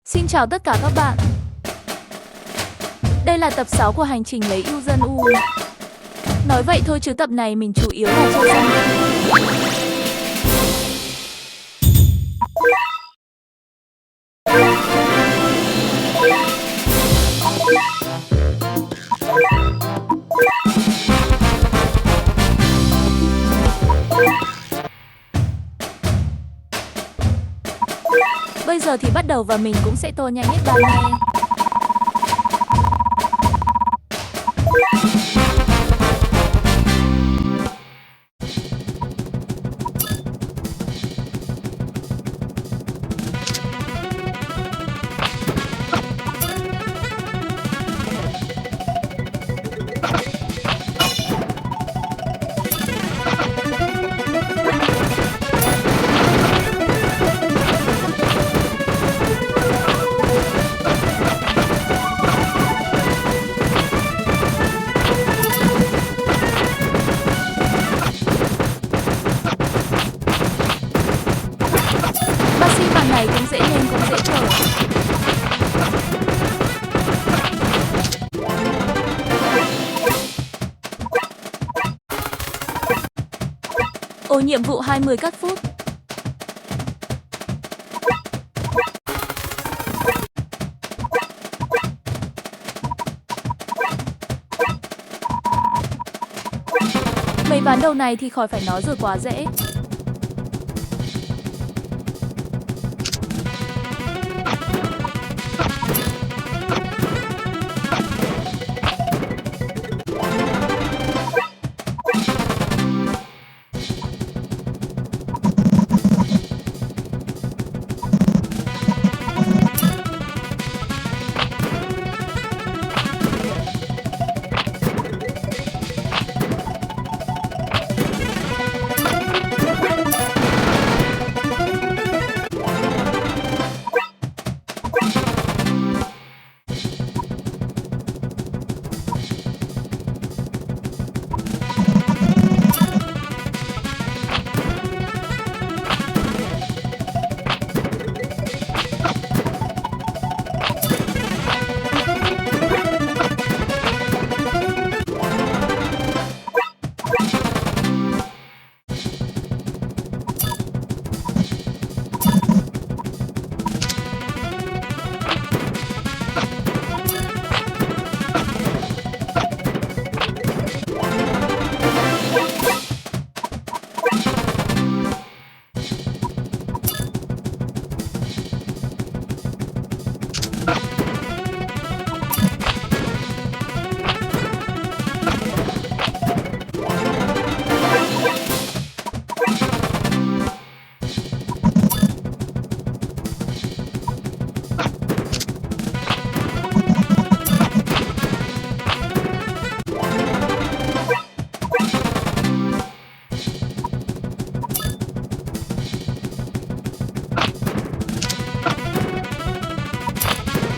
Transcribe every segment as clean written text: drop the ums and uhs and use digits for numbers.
Xin chào tất cả các bạn. Đây là tập 6 của hành trình lấy Ururun. Nói vậy thôi chứ tập này mình chủ yếu là chơi săn. Bây giờ thì bắt đầu và mình cũng sẽ tô nhanh hết ba nghe. Bạn này cũng dễ nên cũng dễ thở. Nhiệm vụ 20 cắt phút. Mấy ván đầu này thì khỏi phải nói rồi, quá dễ.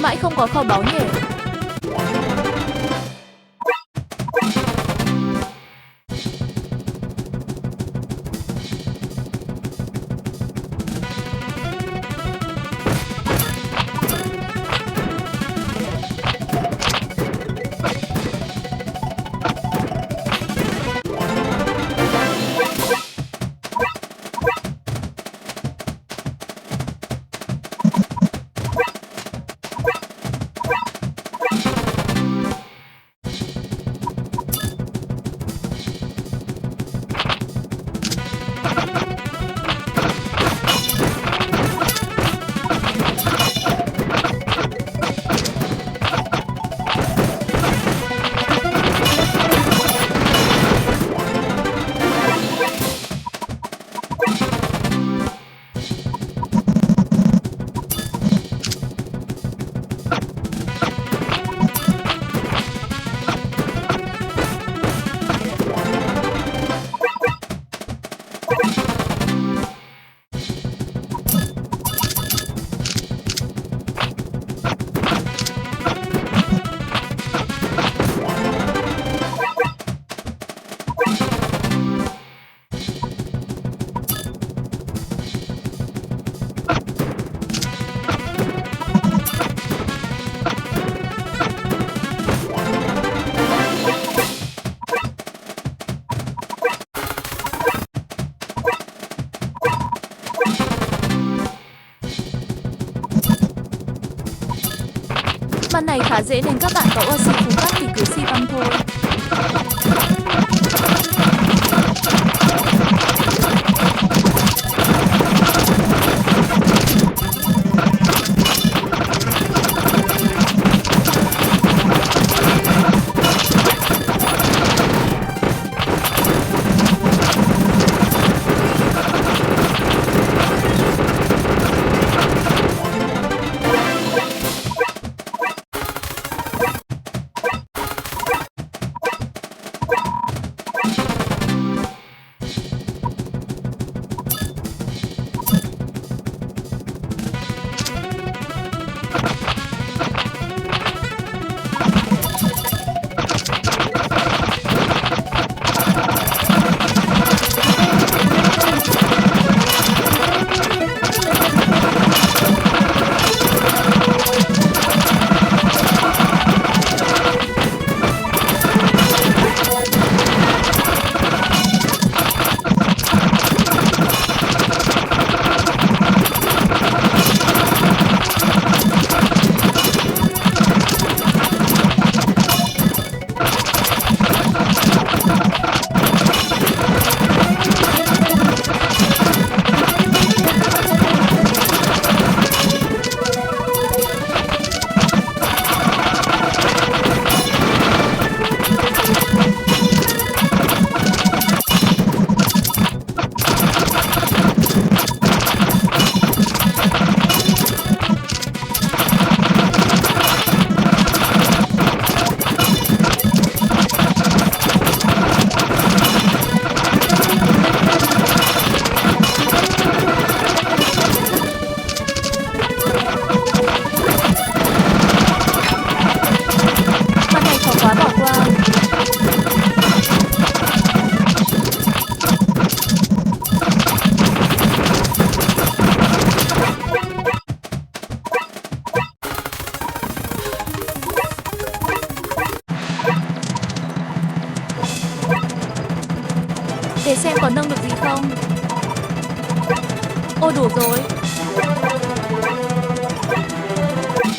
Mãi không có kho báu nhỉ. Màn này khá dễ nên các bạn có oxy phù tắc thì cứ si băng thôi. Để xem có nâng được gì không. Ôi đủ rồi.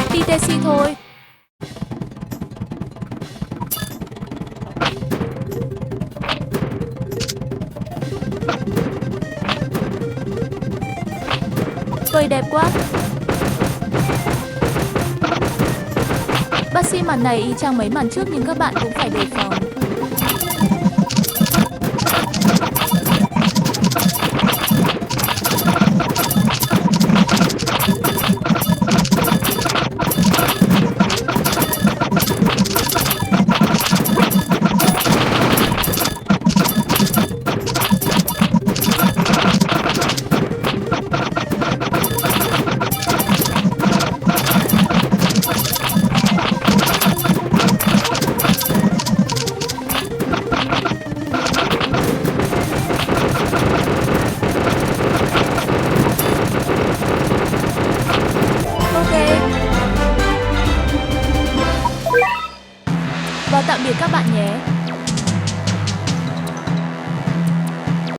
TTC thôi. Vời đẹp quá. Bác sĩ màn này y chang mấy màn trước nhưng các bạn cũng phải đề phòng.